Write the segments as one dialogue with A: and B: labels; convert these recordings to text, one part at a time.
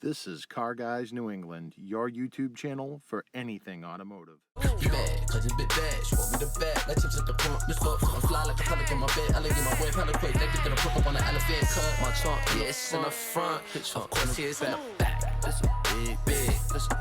A: This is Car Guys New England, your YouTube channel for anything automotive.
B: You bad, cause it's bit bad. She want me the bag, like chips at the front. This fuck, I'm fly like a pelic in my bed. I like get my way, hella quick. They get gonna put up on the elephant cut. My trunk, yeah, it's in the front. Of course, it's in the back. This a big,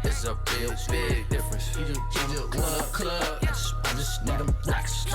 B: this a real big difference. You just want a club. I just need them racks. You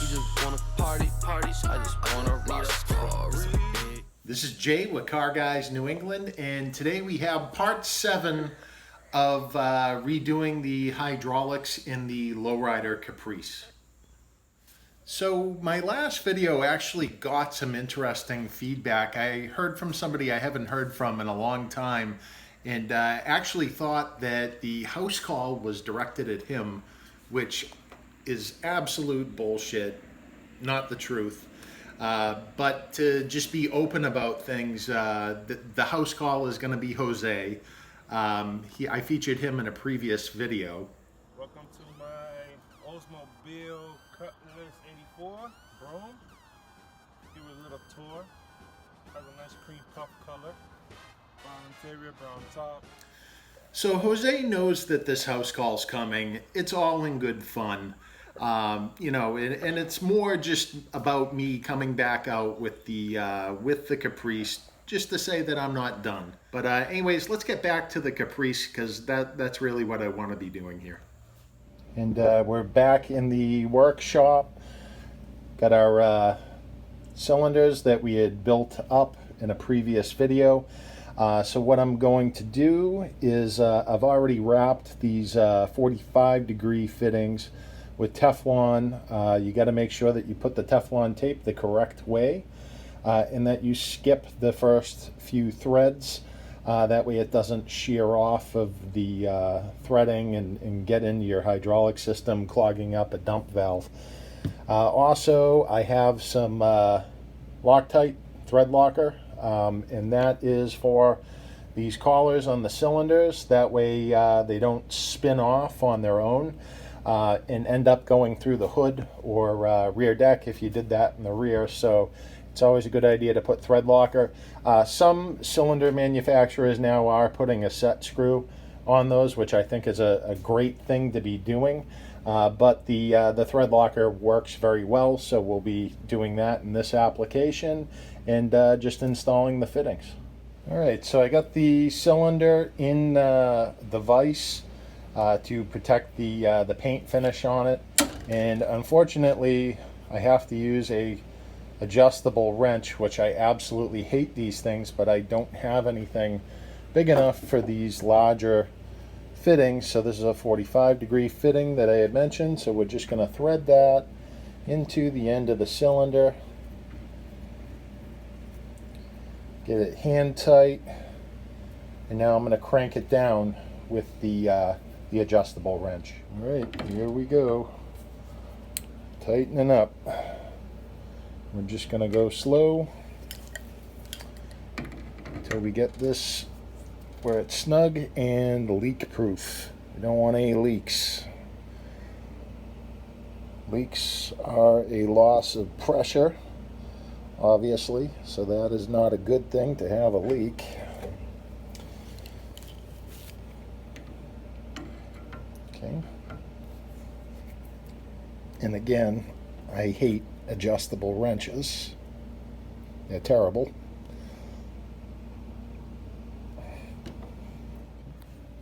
B: just wanna party, so I just wanna rock.
A: This is Jay with Car Guys New England, and today we have part 7 of redoing the hydraulics in the Lowrider Caprice. So my last video actually got some interesting feedback. I heard from somebody I haven't heard from in a long time, and actually thought that the house call was directed at him, which is absolute bullshit, not the truth. But to just be open about things, the house call is going to be Jose. I featured him in a previous video.
C: Welcome to my Oldsmobile Cutlass 84 Broom. Give it a little tour. Has a nice cream puff color. Brown interior, brown top.
A: So Jose knows that this house call's coming. It's all in good fun. You know, and it's more just about me coming back out with the Caprice, just to say that I'm not done. But anyways, let's get back to the Caprice, because that's really what I want to be doing here. And we're back in the workshop. Got our cylinders that we had built up in a previous video. So what I'm going to do is I've already wrapped these 45-degree fittings with Teflon. You got to make sure that you put the Teflon tape the correct way, and that you skip the first few threads. That way it doesn't shear off of the threading and get into your hydraulic system, clogging up a dump valve. Also, I have some Loctite thread locker, and that is for these collars on the cylinders. That way they don't spin off on their own. And end up going through the hood or rear deck if you did that in the rear. So it's always a good idea to put thread locker. Some cylinder manufacturers now are putting a set screw on those, which I think is a great thing to be doing. But the thread locker works very well, so we'll be doing that in this application and just installing the fittings. All right, so I got the cylinder in the vise to protect the paint finish on it, and unfortunately I have to use a adjustable wrench, which I absolutely hate these things, but I don't have anything big enough for these larger fittings. So this is a 45-degree fitting that I had mentioned, so we're just going to thread that into the end of the cylinder, get it hand tight, and now I'm going to crank it down with the adjustable wrench. All right, here we go. Tightening up. We're just going to go slow until we get this where it's snug and leak proof. We don't want any leaks. Leaks are a loss of pressure, obviously, so that is not a good thing to have a leak. Okay. And again, I hate adjustable wrenches. They're terrible.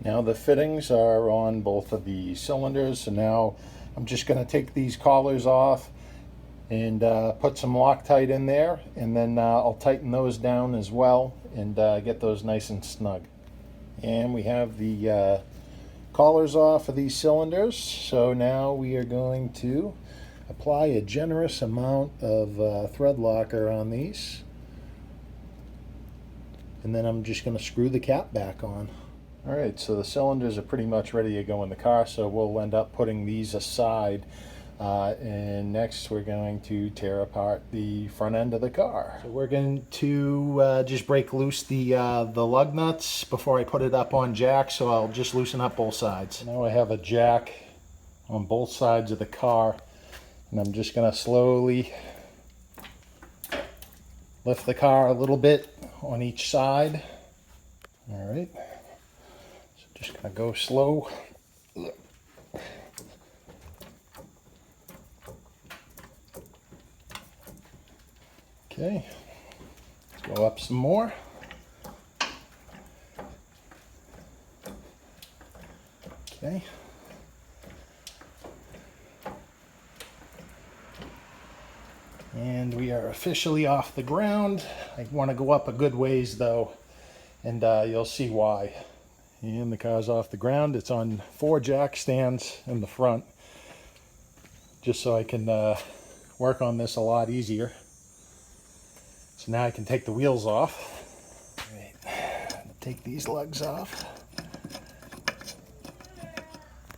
A: Now the fittings are on both of the cylinders, so now I'm just going to take these collars off and put some Loctite in there, and then I'll tighten those down as well and get those nice and snug. And we have the collars off of these cylinders, so now we are going to apply a generous amount of thread locker on these, and then I'm just going to screw the cap back on. Alright, so the cylinders are pretty much ready to go in the car, so we'll end up putting these aside, and next we're going to tear apart the front end of the car. So we're going to just break loose the lug nuts before I put it up on jack, so I'll just loosen up both sides. Now I have a jack on both sides of the car, and I'm just going to slowly lift the car a little bit on each side. All right, so just gonna go slow. Okay, let's go up some more. Okay. And we are officially off the ground. I want to go up a good ways though, and you'll see why. And the car's off the ground. It's on 4 jack stands in the front, just so I can work on this a lot easier. So now I can take the wheels off. All right, take these lugs off.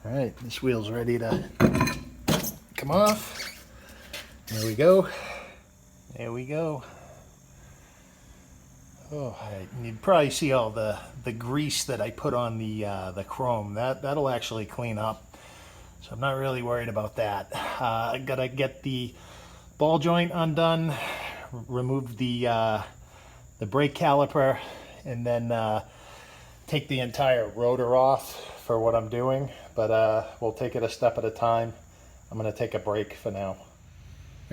A: All right, this wheel's ready to come off. There we go. There we go. Oh, all right. And you'd probably see all the grease that I put on the chrome. That'll actually clean up. So I'm not really worried about that. I gotta get the ball joint undone, remove the brake caliper, and then take the entire rotor off for what I'm doing. But we'll take it a step at a time. I'm gonna take a break for now.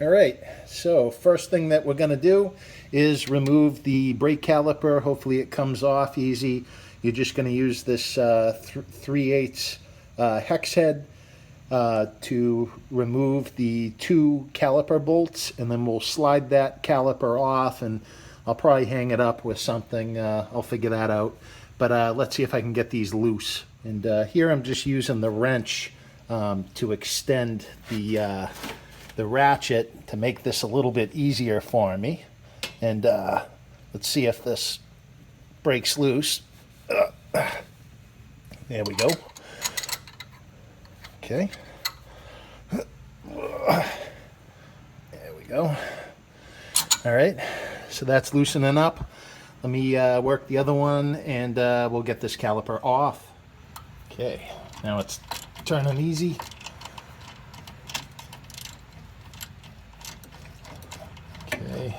A: All right, so first thing that we're gonna do is remove the brake caliper. Hopefully it comes off easy. You're just gonna use this 3/8 hex head to remove the 2 caliper bolts, and then we'll slide that caliper off, and I'll probably hang it up with something. I'll figure that out. But let's see if I can get these loose. And here I'm just using the wrench to extend the ratchet to make this a little bit easier for me. And let's see if this breaks loose. There we go. Okay. There we go. All right, so that's loosening up. Let me work the other one, and we'll get this caliper off. Okay, now it's turning easy. Okay.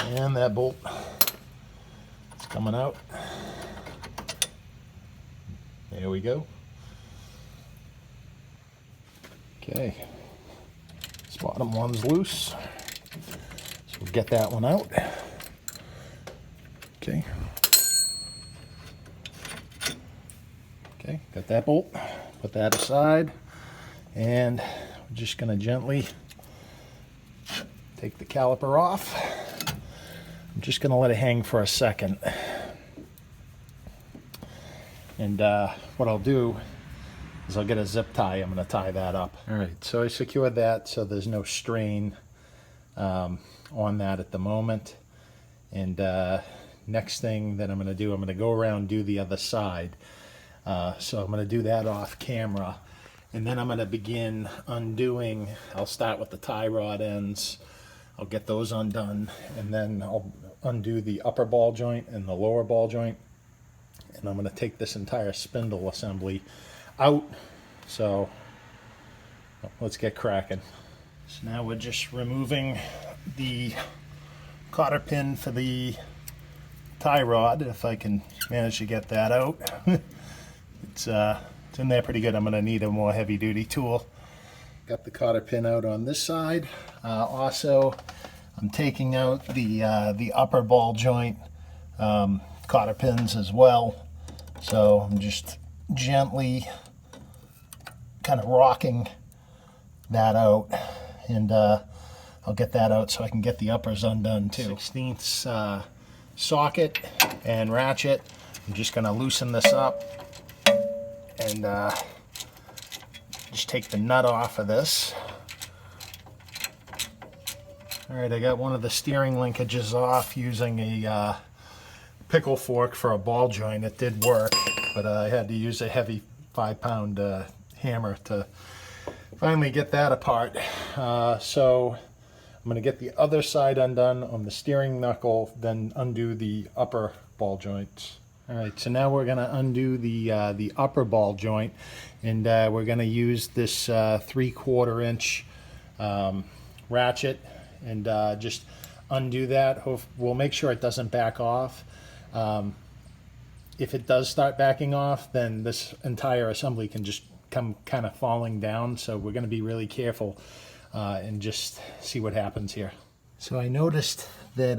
A: And that bolt is coming out. There we go. Okay. This bottom one's loose. So we'll get that one out. Okay. Okay, got that bolt. Put that aside. And we're just going to gently take the caliper off. I'm just going to let it hang for a second. And what I'll do is I'll get a zip tie. I'm going to tie that up. All right, so I secured that so there's no strain on that at the moment. And next thing that I'm going to do, I'm going to go around and do the other side. So I'm going to do that off camera. And then I'm going to begin undoing. I'll start with the tie rod ends. I'll get those undone. And then I'll undo the upper ball joint and the lower ball joint. And I'm going to take this entire spindle assembly out. So let's get cracking. So now we're just removing the cotter pin for the tie rod, if I can manage to get that out. It's in there pretty good. I'm going to need a more heavy duty tool. Got the cotter pin out on this side. Also, I'm taking out the upper ball joint cotter pins as well. So I'm just gently kind of rocking that out, and I'll get that out so I can get the uppers undone too. 16th socket and ratchet. I'm just going to loosen this up and just take the nut off of this. All right, I got one of the steering linkages off using a pickle fork for a ball joint. It did work, but I had to use a heavy 5-pound hammer to finally get that apart. So I'm going to get the other side undone on the steering knuckle, then undo the upper ball joints. All right, so now we're going to undo the upper ball joint, and we're going to use this 3/4 inch ratchet and just undo that. We'll make sure it doesn't back off. If it does start backing off, then this entire assembly can just come kind of falling down. So we're going to be really careful and just see what happens here. So I noticed that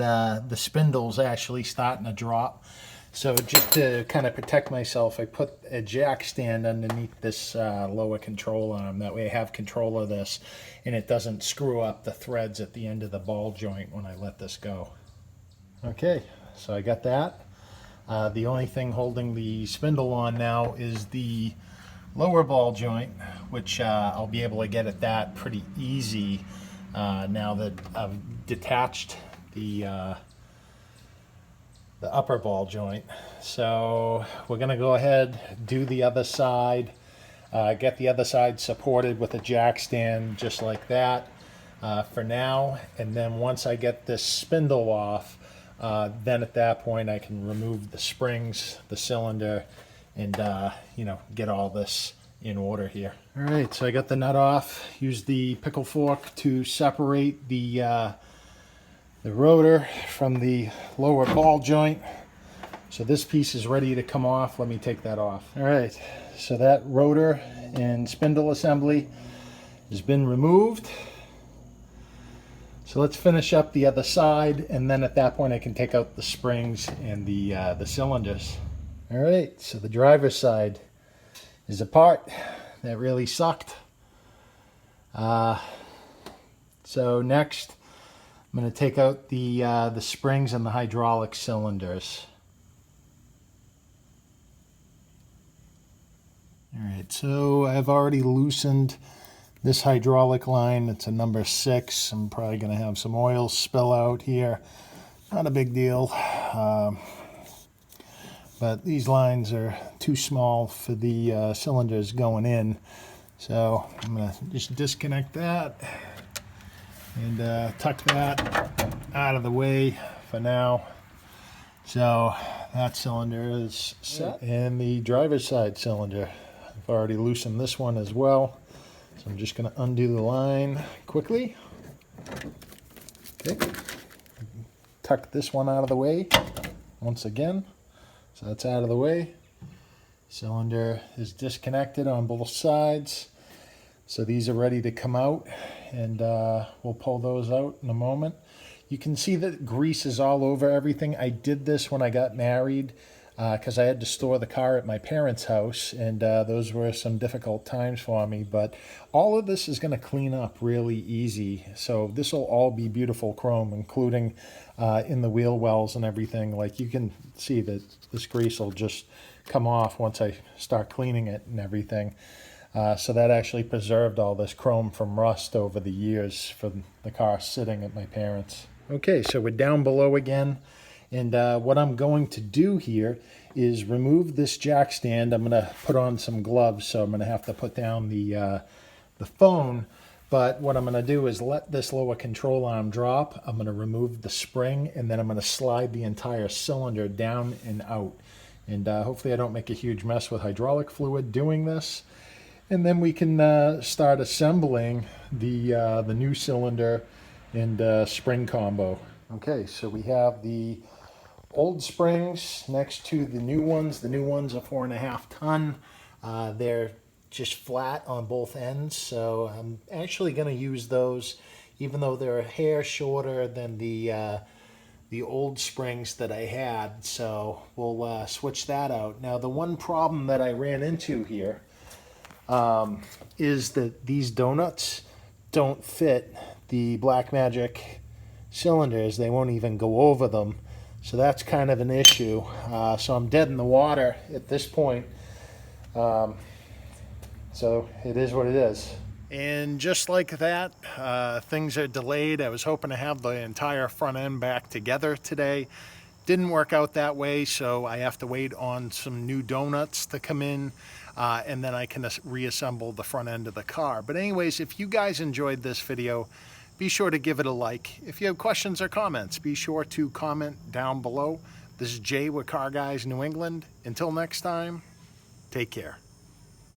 A: the spindle's actually starting to drop. So just to kind of protect myself, I put a jack stand underneath this lower control arm. That way I have control of this and it doesn't screw up the threads at the end of the ball joint when I let this go. Okay, so I got that. The only thing holding the spindle on now is the lower ball joint, which I'll be able to get at that pretty easy now that I've detached the upper ball joint. So we're going to go ahead, do the other side, get the other side supported with a jack stand just like that for now. And then once I get this spindle off, then at that point I can remove the springs, the cylinder, and you know, get all this in order here. All right, so I got the nut off. Use the pickle fork to separate the rotor from the lower ball joint. So this piece is ready to come off. Let me take that off. All right, so that rotor and spindle assembly has been removed. So let's finish up the other side, and then at that point I can take out the springs and the cylinders. All right, so the driver's side is a part that really sucked. So next, I'm going to take out the springs and the hydraulic cylinders. All right, so I've already loosened this hydraulic line. It's a number 6. I'm probably going to have some oil spill out here. Not a big deal. But these lines are too small for the cylinders going in. So I'm going to just disconnect that and tuck that out of the way for now. So that cylinder is set. And the driver's side cylinder, I've already loosened this one as well. So I'm just going to undo the line quickly. Okay. Tuck this one out of the way once again. So that's out of the way. Cylinder is disconnected on both sides. So these are ready to come out, and we'll pull those out in a moment. You can see that grease is all over everything. I did this when I got married because I had to store the car at my parents' house, and those were some difficult times for me. But all of this is going to clean up really easy. So this will all be beautiful chrome, including in the wheel wells and everything. Like you can see that this grease will just come off once I start cleaning it and everything. So that actually preserved all this chrome from rust over the years from the car sitting at my parents'. Okay, so we're down below again. And what I'm going to do here is remove this jack stand. I'm going to put on some gloves, so I'm going to have to put down the phone. But what I'm going to do is let this lower control arm drop. I'm going to remove the spring, and then I'm going to slide the entire cylinder down and out. And hopefully I don't make a huge mess with hydraulic fluid doing this. And then we can start assembling the new cylinder and spring combo. Okay, so we have the old springs next to the new ones. The new ones are 4.5 ton. They're just flat on both ends, so I'm actually going to use those, even though they're a hair shorter than the old springs that I had. So we'll switch that out. Now, the one problem that I ran into here is that these donuts don't fit the Blackmagic cylinders. They won't even go over them. So that's kind of an issue. So I'm dead in the water at this point. So it is what it is. And just like that, things are delayed. I was hoping to have the entire front end back together today. Didn't work out that way, so I have to wait on some new donuts to come in, and then I can reassemble the front end of the car. But anyways, if you guys enjoyed this video, be sure to give it a like. If you have questions or comments, be sure to comment down below. This is Jay with Car Guys New England. Until next time, take care.